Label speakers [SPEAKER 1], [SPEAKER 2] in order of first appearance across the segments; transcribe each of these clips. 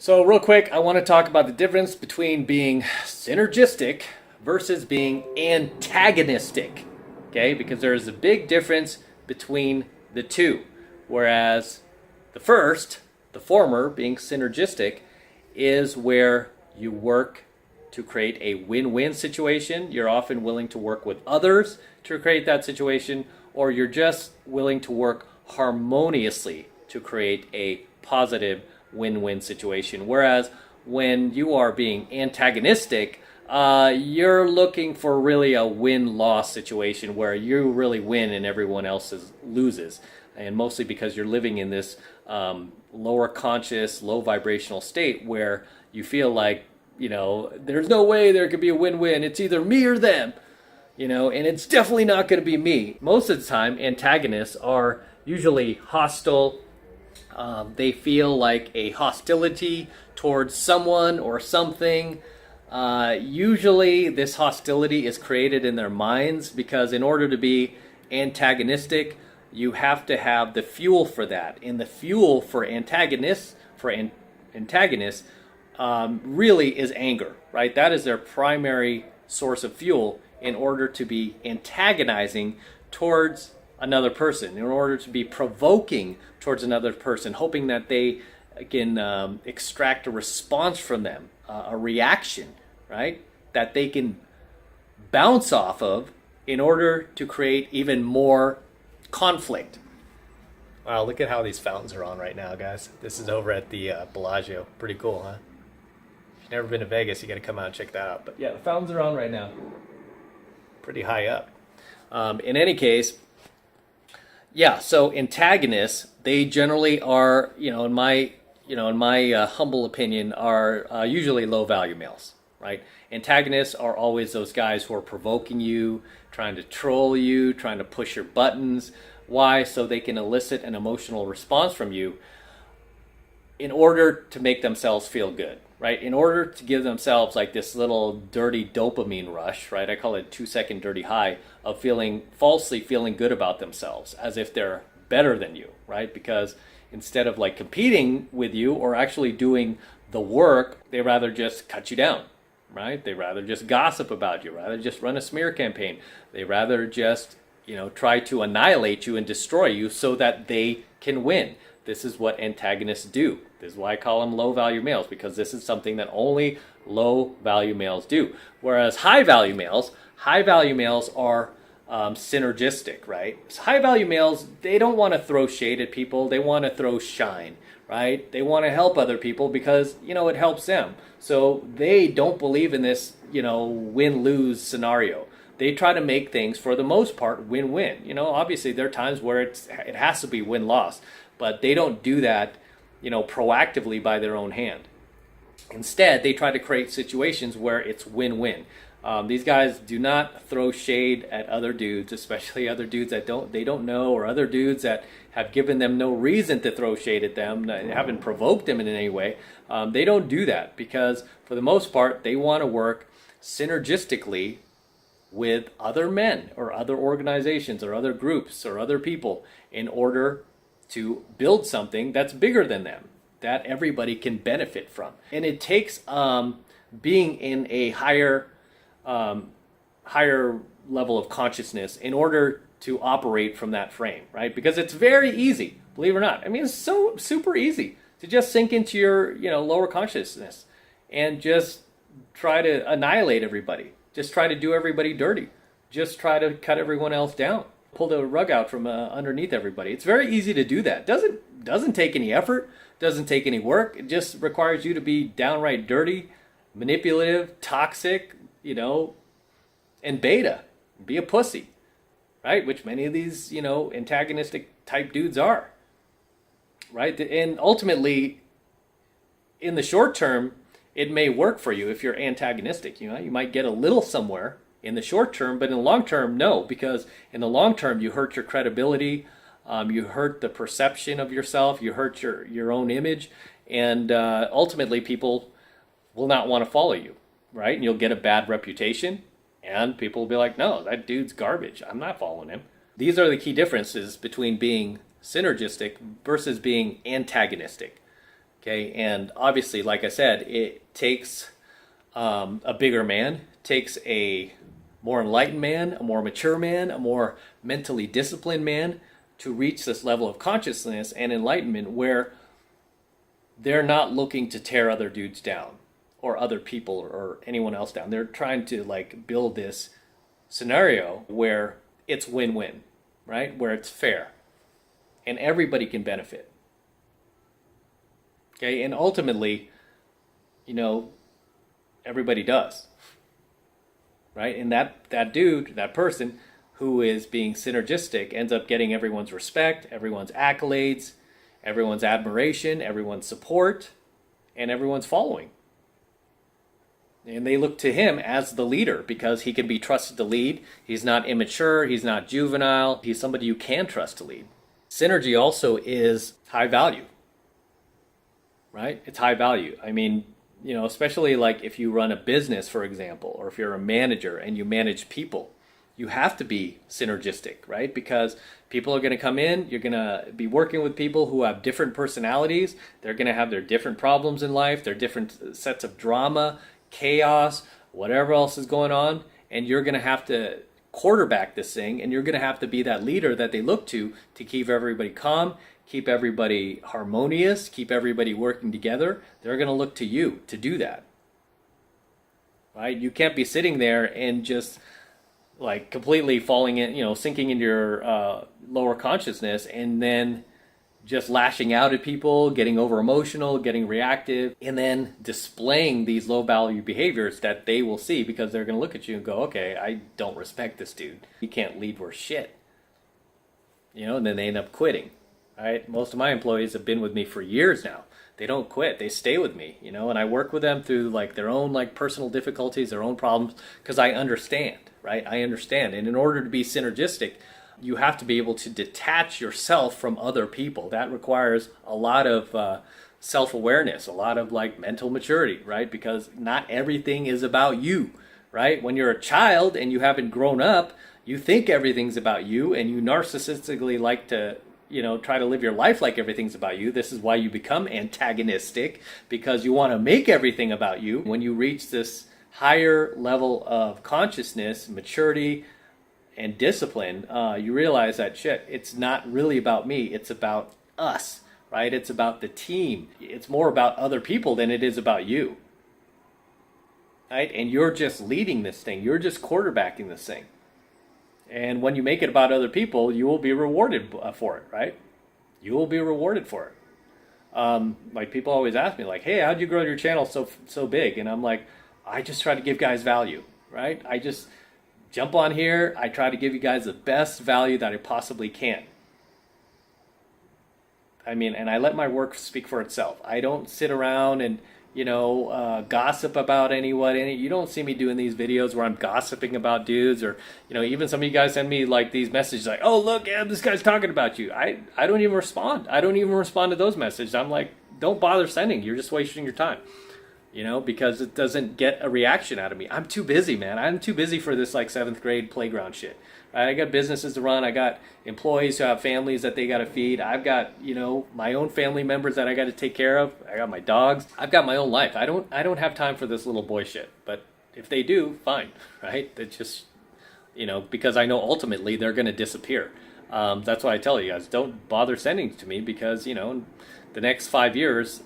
[SPEAKER 1] So real quick, I want to talk about the difference between being synergistic versus being antagonistic. Okay, because there is a big difference between the two. Whereas the former, being synergistic, is where you work to create a win-win situation. You're often willing to work with others to create that situation, or you're just willing to work harmoniously to create a positive win-win situation. Whereas when you are being antagonistic, you're looking for really a win-loss situation where you really win and everyone else loses. And mostly because you're living in this lower conscious, low vibrational state where you feel like, there's no way there could be a win-win. It's either me or them, and it's definitely not going to be me. Most of the time, antagonists are usually hostile. They feel like a hostility towards someone or something. Usually this hostility is created in their minds because in order to be antagonistic, you have to have the fuel for that. And the fuel for antagonists, really is anger, right? That is their primary source of fuel in order to be antagonizing towards another person, in order to be provoking towards another person, hoping that they can extract a response from them, a reaction, right? That they can bounce off of in order to create even more conflict. Wow, look at how these fountains are on right now, guys. This is over at the Bellagio. Pretty cool, huh? If you've never been to Vegas, you got to come out and check that out. But yeah, the fountains are on right now. Pretty high up. In any case, yeah, so antagonists, they generally are, in my humble opinion, are usually low-value males, right? Antagonists are always those guys who are provoking you, trying to troll you, trying to push your buttons. Why? So they can elicit an emotional response from you in order to make themselves feel good, right? In order to give themselves like this little dirty dopamine rush, right? I call it 2-second dirty high of falsely feeling good about themselves as if they're better than you, right? Because instead of like competing with you or actually doing the work, they rather just cut you down, right? They rather just gossip about you, rather just run a smear campaign. They rather just, try to annihilate you and destroy you so that they can win. This is what antagonists do. This is why I call them low-value males, because this is something that only low-value males do. Whereas high-value males are synergistic, right? So high-value males, they don't want to throw shade at people. They want to throw shine, right? They want to help other people because, it helps them. So they don't believe in this, win-lose scenario. They try to make things, for the most part, win-win. Obviously there are times where it has to be win-loss, but they don't do that, proactively by their own hand. Instead, they try to create situations where it's win-win. These guys do not throw shade at other dudes, especially other dudes that they don't know, or other dudes that have given them no reason to throw shade at them, haven't provoked them in any way. They don't do that because, for the most part, they want to work synergistically with other men or other organizations or other groups or other people in order to build something that's bigger than them, that everybody can benefit from. And it takes being in a higher level of consciousness in order to operate from that frame, right? Because it's very easy, believe it or not. I mean, it's so super easy to just sink into your, lower consciousness and just try to annihilate everybody. Just try to do everybody dirty. Just try to cut everyone else down. Pull the rug out from underneath everybody. It's very easy to do that. Doesn't take any effort. Doesn't take any work. It just requires you to be downright dirty, manipulative, toxic, and beta. Be a pussy, right? Which many of these, antagonistic type dudes are, right? And ultimately, in the short term, it may work for you if you're antagonistic. You might get a little somewhere in the short term, but in the long term, no, because in the long term, you hurt your credibility, you hurt the perception of yourself, you hurt your own image, and ultimately, people will not want to follow you, right? And you'll get a bad reputation, and people will be like, no, that dude's garbage. I'm not following him. These are the key differences between being synergistic versus being antagonistic. Okay, and obviously, like I said, it takes a bigger man, takes a more enlightened man, a more mature man, a more mentally disciplined man to reach this level of consciousness and enlightenment where they're not looking to tear other dudes down or other people or anyone else down. They're trying to like build this scenario where it's win-win, right? Where it's fair and everybody can benefit. Okay, and ultimately, you know, everybody does, right? And that dude, that person who is being synergistic ends up getting everyone's respect, everyone's accolades, everyone's admiration, everyone's support, and everyone's following. And they look to him as the leader because he can be trusted to lead. He's not immature, he's not juvenile, he's somebody you can trust to lead. Synergy also is high value, right? It's high value. I mean, you know, especially like if you run a business, for example, or if you're a manager and you manage people, you have to be synergistic, right? Because people are going to come in, you're going to be working with people who have different personalities. They're going to have their different problems in life, their different sets of drama, chaos, whatever else is going on. And you're going to have to quarterback this thing, and you're going to have to be that leader that they look to keep everybody calm, keep everybody harmonious, keep everybody working together. They're going to look to you to do that, right? You can't be sitting there and just like completely falling in, you know, sinking into your lower consciousness and then just lashing out at people, getting over emotional, getting reactive, and then displaying these low value behaviors that they will see because they're going to look at you and go, okay, I don't respect this dude. He can't lead worth shit. You know, and then they end up quitting. Right? Most of my employees have been with me for years now. They don't quit. They stay with me, you know, and I work with them through like their own like personal difficulties, their own problems, because I understand, right? I understand. And in order to be synergistic, you have to be able to detach yourself from other people. That requires a lot of self-awareness, a lot of like mental maturity, right? Because not everything is about you, right? When you're a child and you haven't grown up, you think everything's about you and you narcissistically like to, you know, try to live your life like everything's about you. This is why you become antagonistic, because you want to make everything about you. When you reach this higher level of consciousness, maturity, and discipline, you realize that shit, it's not really about me, it's about us, right? It's about the team. It's more about other people than it is about you, right? And you're just leading this thing. You're just quarterbacking this thing. And when you make it about other people, you will be rewarded for it, right? You will be rewarded for it. Like people always ask me, like, "Hey, how'd you grow your channel so big?" And I'm like, I just try to give guys value, right? I just jump on here. I try to give you guys the best value that I possibly can. I mean, and I let my work speak for itself. I don't sit around and, you know, gossip about anyone. You don't see me doing these videos where I'm gossiping about dudes, or, you know, even some of you guys send me like these messages like, "Oh, look, this guy's talking about you." I don't even respond. I don't even respond to those messages. I'm like, don't bother sending. You're just wasting your time, you know, because it doesn't get a reaction out of me. I'm too busy, man. I'm too busy for this like 7th grade playground shit. Right? I got businesses to run. I got employees who have families that they got to feed. I've got, you know, my own family members that I got to take care of. I got my dogs. I've got my own life. I don't have time for this little boy shit. But if they do, fine, right? It's just, you know, because I know ultimately they're going to disappear. That's why I tell you guys, don't bother sending to me, because, you know, the next 5 years,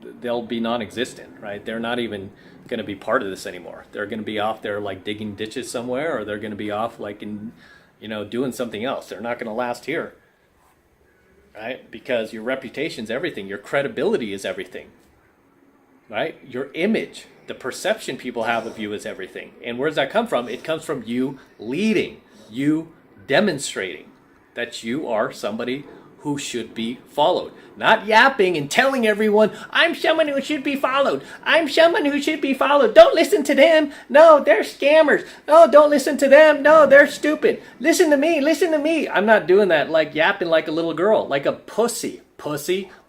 [SPEAKER 1] they'll be non-existent, right? They're not even going to be part of this anymore. They're going to be off there like digging ditches somewhere, or they're going to be off like in, you know, doing something else. They're not going to last here, right? Because your reputation's everything. Your credibility is everything, right? Your image, the perception people have of you is everything. And where does that come from? It comes from you leading, you demonstrating that you are somebody who should be followed. Not yapping and telling everyone, "I'm someone who should be followed. I'm someone who should be followed. Don't listen to them. No, they're scammers. No, don't listen to them. No, they're stupid. Listen to me. Listen to me." I'm not doing that like yapping like a little girl, like a pussy,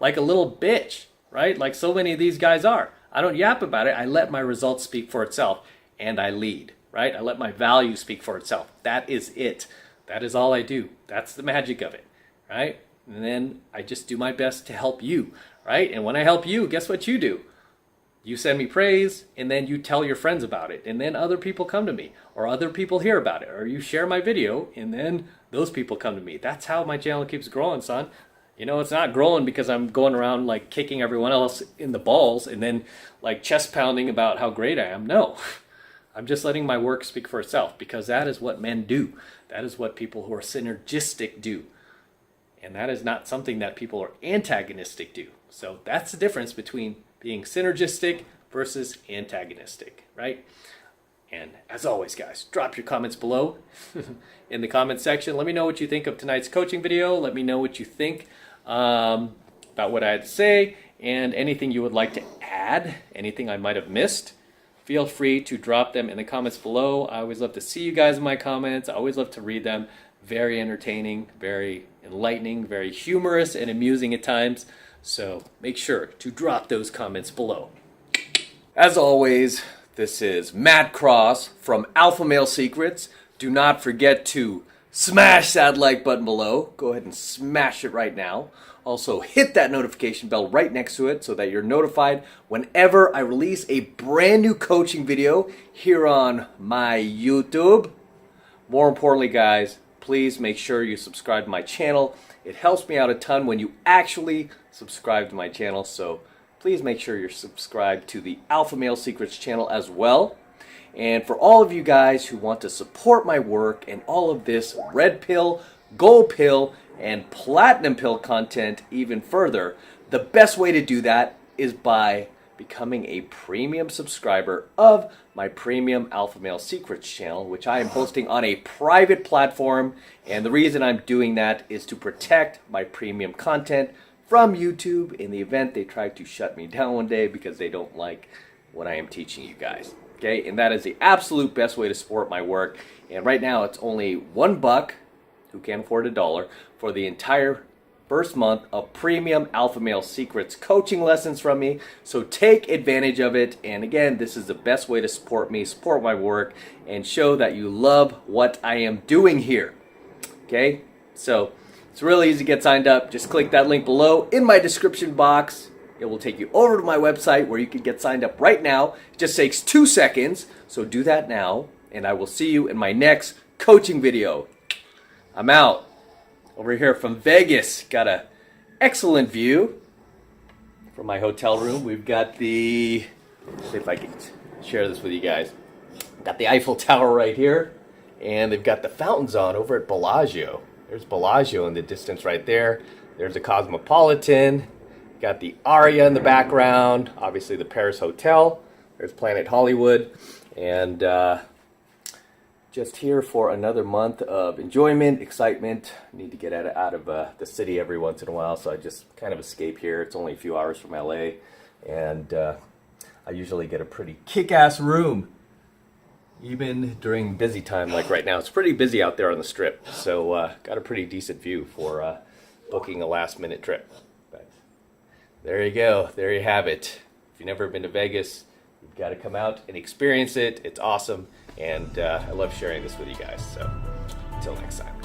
[SPEAKER 1] like a little bitch, right? Like so many of these guys are. I don't yap about it. I let my results speak for itself, and I lead, right? I let my value speak for itself. That is it. That is all I do. That's the magic of it, right? And then I just do my best to help you, right? And when I help you, guess what you do? You send me praise, and then you tell your friends about it, and then other people come to me, or other people hear about it, or you share my video, and then those people come to me. That's how my channel keeps growing, son. You know, it's not growing because I'm going around like kicking everyone else in the balls and then like chest pounding about how great I am. No, I'm just letting my work speak for itself, because that is what men do. That is what people who are synergistic do. And that is not something that people who are antagonistic do. So that's the difference between being synergistic versus antagonistic, right? And as always, guys, drop your comments below in the comment section. Let me know what you think of tonight's coaching video. Let me know what you think about what I had to say, and anything you would like to add, anything I might have missed. Feel free to drop them in the comments below. I always love to see you guys in my comments. I always love to read them. Very entertaining, very enlightening, very humorous and amusing at times. So make sure to drop those comments below. As always, this is Matt Cross from AlphaMaleSecrets. Do not forget to smash that like button below. Go ahead and smash it right now. Also, hit that notification bell right next to it so that you're notified whenever I release a brand new coaching video here on my YouTube. More importantly, guys, please make sure you subscribe to my channel. It helps me out a ton when you actually subscribe to my channel. So please make sure you're subscribed to the AlphaMaleSecrets channel as well. And for all of you guys who want to support my work and all of this red pill, gold pill, and platinum pill content even further, the best way to do that is by becoming a premium subscriber of my premium AlphaMaleSecrets channel, which I am hosting on a private platform. And the reason I'm doing that is to protect my premium content from YouTube in the event they try to shut me down one day because they don't like what I am teaching you guys. Okay, and that is the absolute best way to support my work. And right now it's only $1, who can't afford $1, for the entire first month of premium AlphaMaleSecrets coaching lessons from me. So take advantage of it. And again, this is the best way to support me, support my work, and show that you love what I am doing here. Okay, so it's really easy to get signed up. Just click that link below in my description box. It will take you over to my website where you can get signed up right now. It just takes 2 seconds. So do that now, and I will see you in my next coaching video. I'm out. Over here from Vegas, got an excellent view from my hotel room. We've got the, let's see if I can share this with you guys. Got the Eiffel Tower right here, and they've got the fountains on over at Bellagio. There's Bellagio in the distance right there. There's the Cosmopolitan. Got the Aria in the background. Obviously the Paris Hotel. There's Planet Hollywood. And just here for another month of enjoyment, excitement. Need to get out of the city every once in a while, so I just kind of escape here. It's only a few hours from LA, and I usually get a pretty kick-ass room, even during busy time like right now. It's pretty busy out there on the Strip, so got a pretty decent view for booking a last-minute trip. But there you go. There you have it. If you've never been to Vegas, you've got to come out and experience it. It's awesome. And I love sharing this with you guys. So until next time.